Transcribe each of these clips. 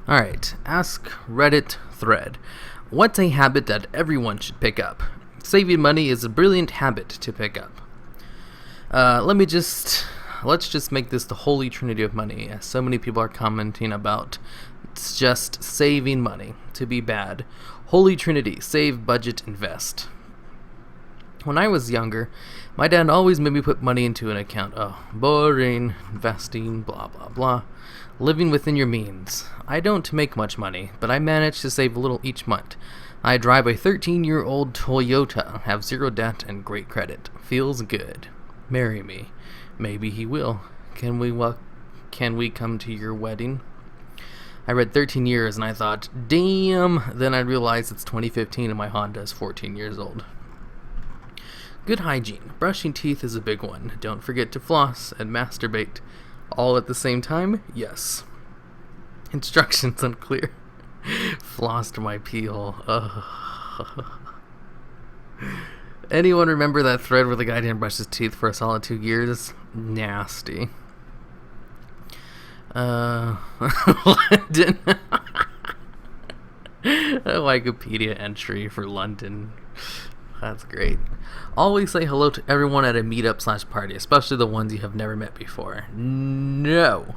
Alright, Ask Reddit thread. What's a habit that everyone should pick up? Saving money is a brilliant habit to pick up. Let's just make this the holy trinity of money, as so many people are commenting about it's just saving money to be bad. Holy trinity: save, budget, invest. When I was younger, my dad always made me put money into an account. Oh, boring, investing, blah blah blah. Living within your means. I don't make much money, but I manage to save a little each month. I drive a 13-year-old Toyota, have zero debt and great credit. Feels good. Marry me. Maybe he will. Can we come to your wedding? I read 13 years and I thought, damn. Then I realized it's 2015 and my Honda is 14 years old. Good hygiene. Brushing teeth is a big one. Don't forget to floss and masturbate. All at the same time? Yes. Instructions unclear. Flossed my pee hole. Anyone remember that thread where the guy didn't brush his teeth for a solid 2 years? Nasty. London. A Wikipedia entry for London. That's great. Always say hello to everyone at a meetup/party, especially the ones you have never met before. No.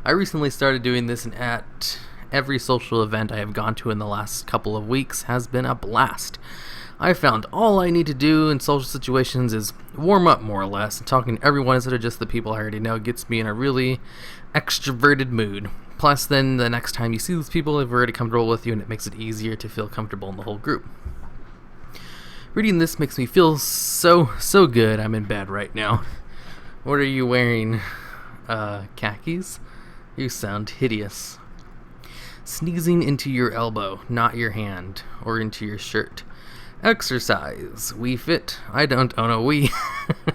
I recently started doing this, and at every social event I have gone to in the last couple of weeks has been a blast. I found all I need to do in social situations is warm up more or less, and talking to everyone instead of just the people I already know gets me in a really extroverted mood. Plus, then the next time you see those people, they've already comfortable with you, and it makes it easier to feel comfortable in the whole group. Reading this makes me feel so good. I'm in bed right now. What are you wearing? Khakis? You sound hideous. Sneezing into your elbow, not your hand, or into your shirt. Exercise. We fit. I don't own a Wii.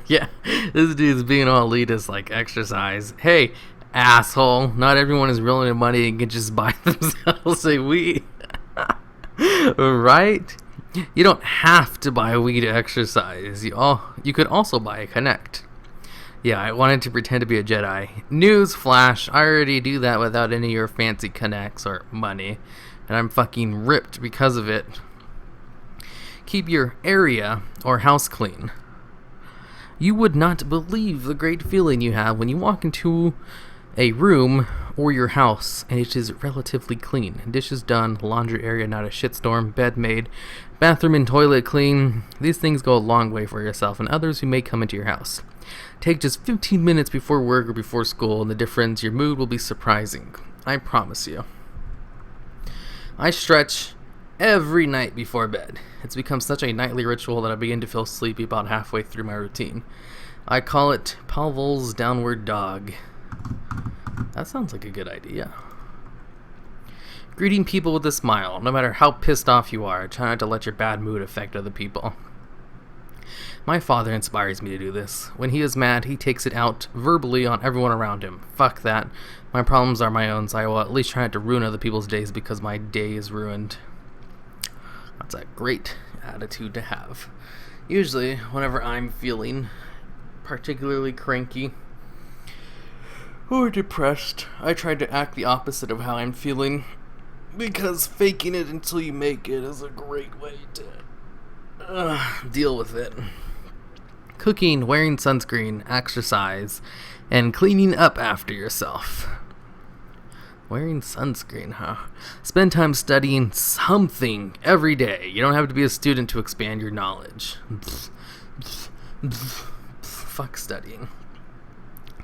Yeah, this dude's being all elitist like exercise. Hey, asshole. Not everyone is rolling in money and can just buy themselves a Wii. Right? You don't have to buy a Wii to exercise. You could also buy a Kinect. Yeah, I wanted to pretend to be a Jedi. News flash, I already do that without any of your fancy Kinects or money. And I'm fucking ripped because of it. Keep your area or house clean. You would not believe the great feeling you have when you walk into a room or your house and it is relatively clean. Dishes done, laundry area not a shitstorm, bed made, bathroom and toilet clean. These things go a long way for yourself and others who may come into your house. Take just 15 minutes before work or before school and the difference, your mood will be surprising. I promise you. I stretch every night before bed. It's become such a nightly ritual that I begin to feel sleepy about halfway through my routine. I call it Pavel's downward dog. That sounds like a good idea. Greeting people with a smile, no matter how pissed off you are. Try not to let your bad mood affect other people. My father inspires me to do this. When he is mad, he takes it out verbally on everyone around him. Fuck that. My problems are my own, so I will at least try not to ruin other people's days because my day is ruined. That's a great attitude to have. Usually, whenever I'm feeling particularly cranky or depressed, I try to act the opposite of how I'm feeling, because faking it until you make it is a great way to deal with it. Cooking, wearing sunscreen, exercise, and cleaning up after yourself. Wearing sunscreen, huh? Spend time studying something every day. You don't have to be a student to expand your knowledge. Fuck studying.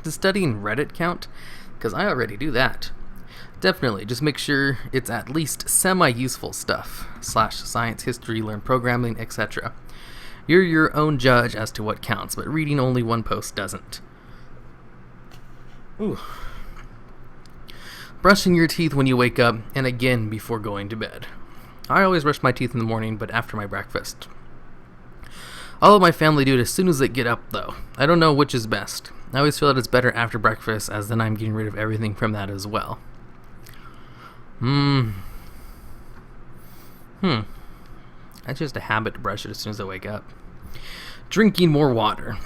Does studying Reddit count? Because I already do that. Definitely, just make sure it's at least semi-useful stuff. / science, history, learn programming, etc. You're your own judge as to what counts, but reading only one post doesn't. Ooh. Brushing your teeth when you wake up, and again before going to bed. I always brush my teeth in the morning, but after my breakfast. All of my family do it as soon as they get up, though. I don't know which is best. I always feel that it's better after breakfast, as then I'm getting rid of everything from that as well. That's just a habit to brush it as soon as I wake up. Drinking more water.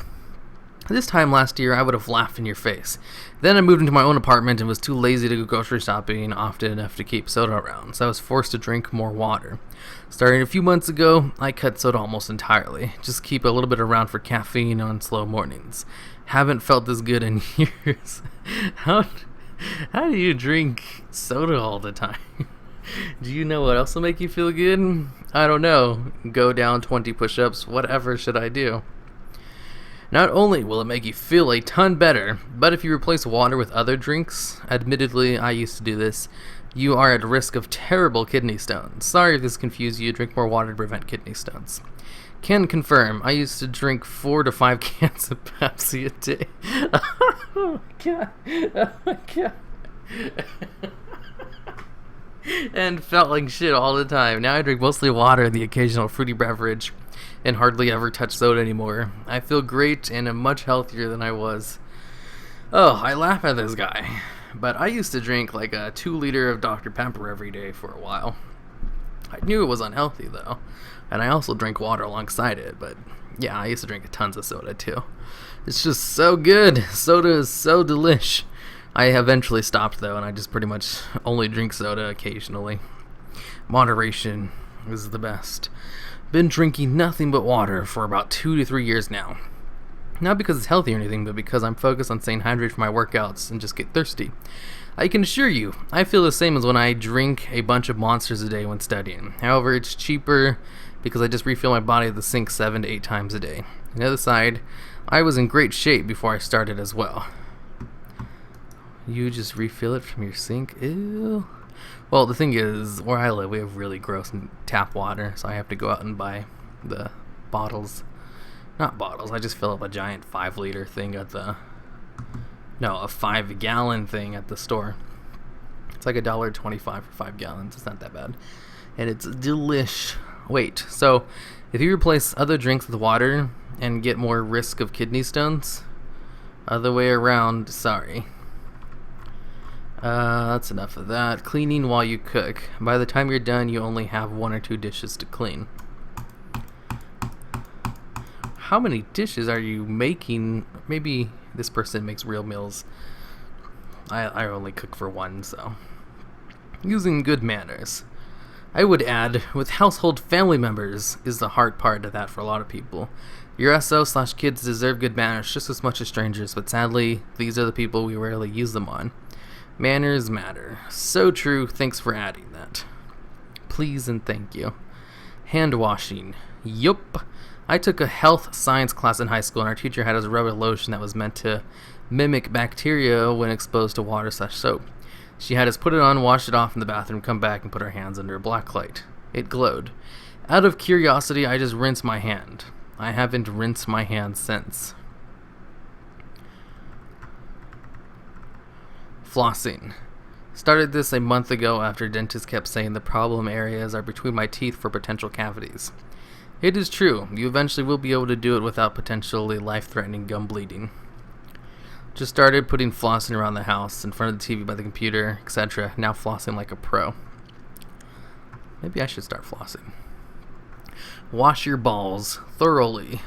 This time last year, I would have laughed in your face. Then I moved into my own apartment and was too lazy to go grocery shopping often enough to keep soda around, so I was forced to drink more water. Starting a few months ago, I cut soda almost entirely. Just keep a little bit around for caffeine on slow mornings. Haven't felt this good in years. How do you drink soda all the time? Do you know what else will make you feel good? I don't know. Go down 20 push-ups. Whatever should I do? Not only will it make you feel a ton better, but if you replace water with other drinks, admittedly I used to do this, you are at risk of terrible kidney stones. Sorry if this confused you, drink more water to prevent kidney stones. Can confirm, I used to drink 4 to 5 cans of Pepsi a day. Oh my god. Oh my god. And felt like shit all the time. Now I drink mostly water and the occasional fruity beverage, and hardly ever touch soda anymore. I feel great and am much healthier than I was. Oh, I laugh at this guy. But I used to drink like a 2-liter of Dr. Pepper every day for a while. I knew it was unhealthy though, and I also drank water alongside it, but yeah, I used to drink tons of soda too. It's just so good. Soda is so delish. I eventually stopped though, and I just pretty much only drink soda occasionally. Moderation is the best. Been drinking nothing but water for about 2 to 3 years now. Not because it's healthy or anything, but because I'm focused on staying hydrated for my workouts and just get thirsty. I can assure you, I feel the same as when I drink a bunch of Monsters a day when studying. However, it's cheaper because I just refill my body at the sink 7 to 8 times a day. On the other side, I was in great shape before I started as well. You just refill it from your sink? Ew. Well, the thing is, where I live, we have really gross tap water, so I have to go out and buy the bottles. Not bottles, I just fill up a giant 5-liter thing at the... No, a 5-gallon thing at the store. It's like $1.25 for 5 gallons. It's not that bad. And it's delish. Wait, so if you replace other drinks with water and get more risk of kidney stones? Other way around, sorry. That's enough of that. Cleaning while you cook. By the time you're done, you only have 1 or 2 dishes to clean. How many dishes are you making? Maybe this person makes real meals. I only cook for 1, so. Using good manners. I would add, with household family members is the hard part of that for a lot of people. Your SO/kids deserve good manners just as much as strangers, but sadly, these are the people we rarely use them on. Manners matter. So true, thanks for adding that. Please and thank you. Hand washing. Yup. I took a health science class in high school, and our teacher had us rub a lotion that was meant to mimic bacteria when exposed to water/soap. She had us put it on, wash it off in the bathroom, come back, and put our hands under a black light. It glowed. Out of curiosity, I just rinsed my hand. I haven't rinsed my hand since. Flossing. Started this a month ago after dentists kept saying the problem areas are between my teeth for potential cavities. It is true, you eventually will be able to do it without potentially life-threatening gum bleeding. Just started putting flossing around the house, in front of the TV, by the computer, etc. Now flossing like a pro. Maybe I should start flossing. Wash your balls thoroughly.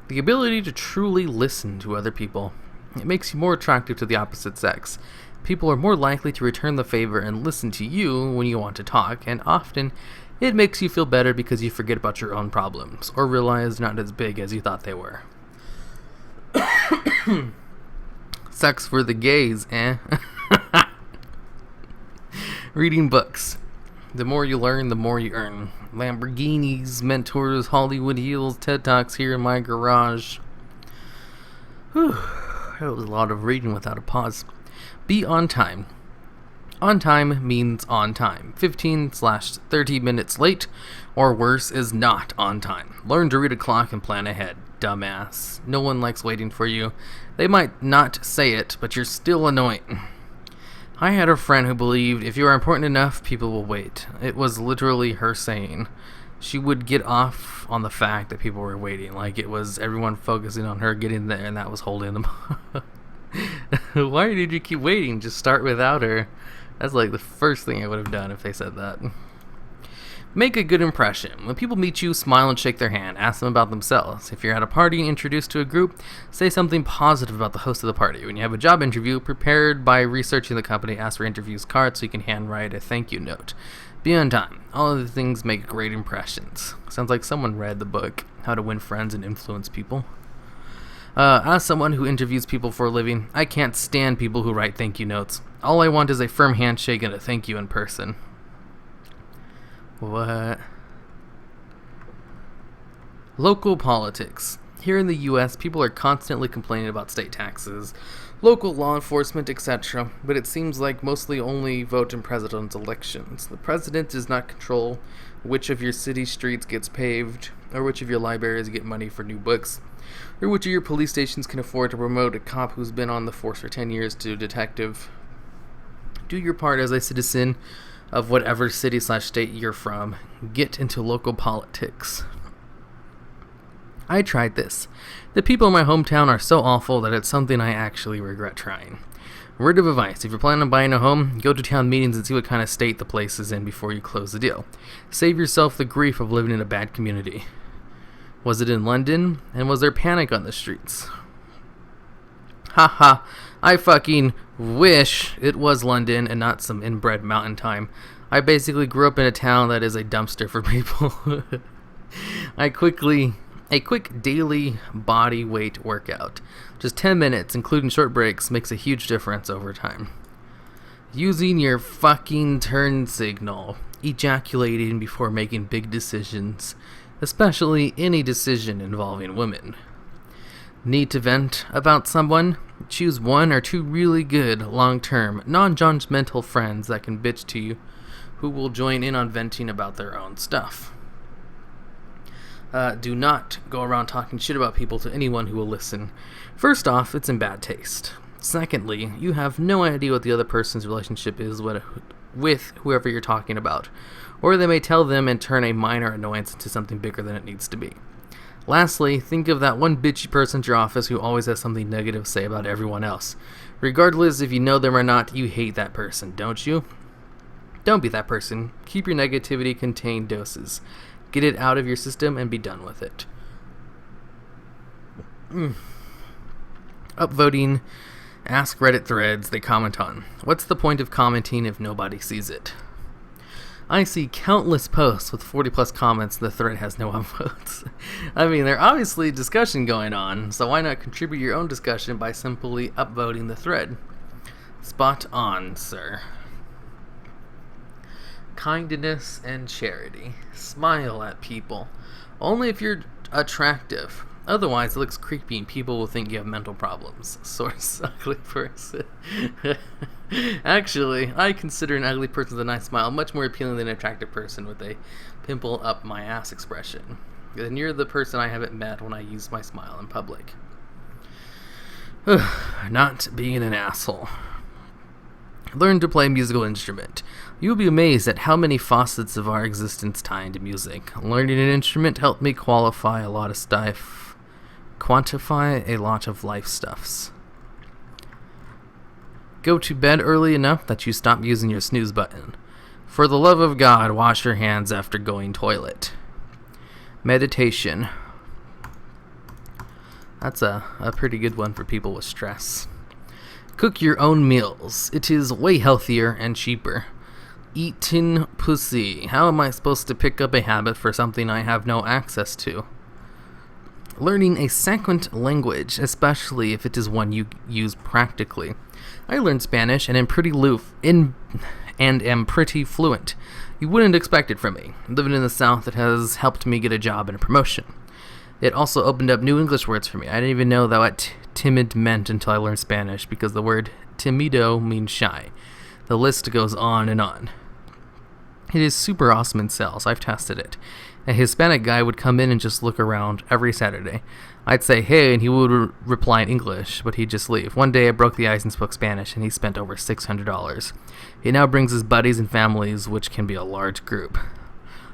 The ability to truly listen to other people. It makes you more attractive to the opposite sex. People are more likely to return the favor and listen to you when you want to talk, and often it makes you feel better because you forget about your own problems, or realize they're not as big as you thought they were. Sex for the gays, eh? Reading books. The more you learn, the more you earn. Lamborghinis, mentors, Hollywood heels, TED Talks here in my garage. Whew. That was a lot of reading without a pause. Be on time. On time means on time. 15/30 minutes late, or worse, is not on time. Learn to read a clock and plan ahead, dumbass. No one likes waiting for you. They might not say it, but you're still annoying. I had a friend who believed if you are important enough, people will wait. It was literally her saying. She would get off on the fact that people were waiting, like it was everyone focusing on her getting there and that was holding them up. Why did you keep waiting? Just start without her. That's like the first thing I would have done if they said that. Make a good impression. When people meet you, smile and shake their hand. Ask them about themselves. If you're at a party and introduced to a group, say something positive about the host of the party. When you have a job interview, prepared by researching the company, ask for interviews cards so you can handwrite a thank you note. Be on time. All of the things make great impressions. Sounds like someone read the book, How to Win Friends and Influence People. As someone who interviews people for a living, I can't stand people who write thank you notes. All I want is a firm handshake and a thank you in person. What? Local politics. Here in the US, people are constantly complaining about state taxes, local law enforcement, etc., but it seems like mostly only vote in president's elections. The president does not control which of your city streets gets paved, or which of your libraries get money for new books, or which of your police stations can afford to promote a cop who's been on the force for 10 years to detective. Do your part as a citizen of whatever city/state you're from. Get into local politics. I tried this. The people in my hometown are so awful that it's something I actually regret trying. Word of advice: if you're planning on buying a home, go to town meetings and see what kind of state the place is in before you close the deal. Save yourself the grief of living in a bad community. Was it in London? And was there panic on the streets? Haha, I fucking wish it was London and not some inbred mountain time. I basically grew up in a town that is a dumpster for people. A quick daily body weight workout, just 10 minutes, including short breaks, makes a huge difference over time. Using your fucking turn signal. Ejaculating before making big decisions, especially any decision involving women. Need to vent about someone? Choose one or two really good, long-term, non-judgmental friends that can bitch to you, who will join in on venting about their own stuff. Do not go around talking shit about people to anyone who will listen. First off, it's in bad taste. Secondly, you have no idea what the other person's relationship is with whoever you're talking about, or they may tell them and turn a minor annoyance into something bigger than it needs to be. Lastly, think of that one bitchy person at your office who always has something negative to say about everyone else. Regardless if you know them or not, you hate that person, don't you? Don't be that person. Keep your negativity contained doses. Get it out of your system and be done with it. Upvoting Askreddit threads they comment on. What's the point of commenting if nobody sees it? I see countless posts with 40 plus comments. The thread has no upvotes. I mean, there's obviously discussion going on, so why not contribute your own discussion by simply upvoting the thread? Spot on, sir. Kindness and charity. Smile at people. Only if you're attractive. Otherwise, it looks creepy and people will think you have mental problems. Source: ugly person. Actually, I consider an ugly person with a nice smile much more appealing than an attractive person with a pimple up my ass expression. And you're the person I haven't met when I use my smile in public. Not being an asshole. Learn to play a musical instrument. You will be amazed at how many facets of our existence tie into music. Learning an instrument helped me quantify a lot of life stuffs. Go to bed early enough that you stop using your snooze button. For the love of God, wash your hands after going toilet. Meditation. That's a pretty good one for people with stress. Cook your own meals. It is way healthier and cheaper. Eating pussy. How am I supposed to pick up a habit for something I have no access to? Learning a second language, especially if it is one you use practically. I learned Spanish and am pretty fluent. You wouldn't expect it from me. Living in the South, it has helped me get a job and a promotion. It also opened up new English words for me. I didn't even know that what timid meant until I learned Spanish, because the word timido means shy. The list goes on and on. It is super awesome in sales. I've tested it. A Hispanic guy would come in and just look around every Saturday. I'd say, hey, and he would reply in English, but he'd just leave. One day I broke the ice and spoke Spanish, and he spent over $600. He now brings his buddies and families, which can be a large group.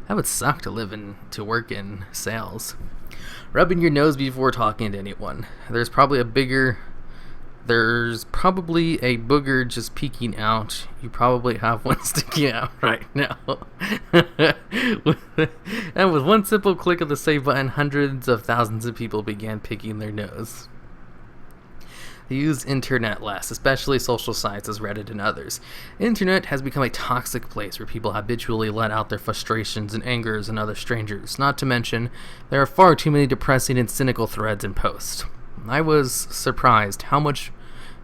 That would suck to work in sales. Rubbing your nose before talking to anyone. There's probably a bigger There's probably a booger just peeking out. You probably have one sticking out right now. And with one simple click of the save button, hundreds of thousands of people began picking their nose. They use internet less, especially social sites as Reddit and others. Internet has become a toxic place where people habitually let out their frustrations and angers on other strangers. Not to mention, there are far too many depressing and cynical threads and posts. I was surprised how much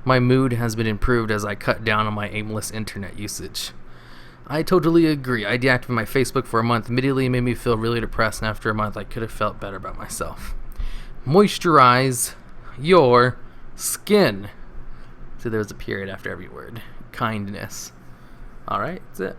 my mood has been improved as I cut down on my aimless internet usage. I totally agree. I deactivated my Facebook for a month. Immediately made me feel really depressed, and after a month I could have felt better about myself. Moisturize your skin. So there's a period after every word. Kindness. Alright, that's it.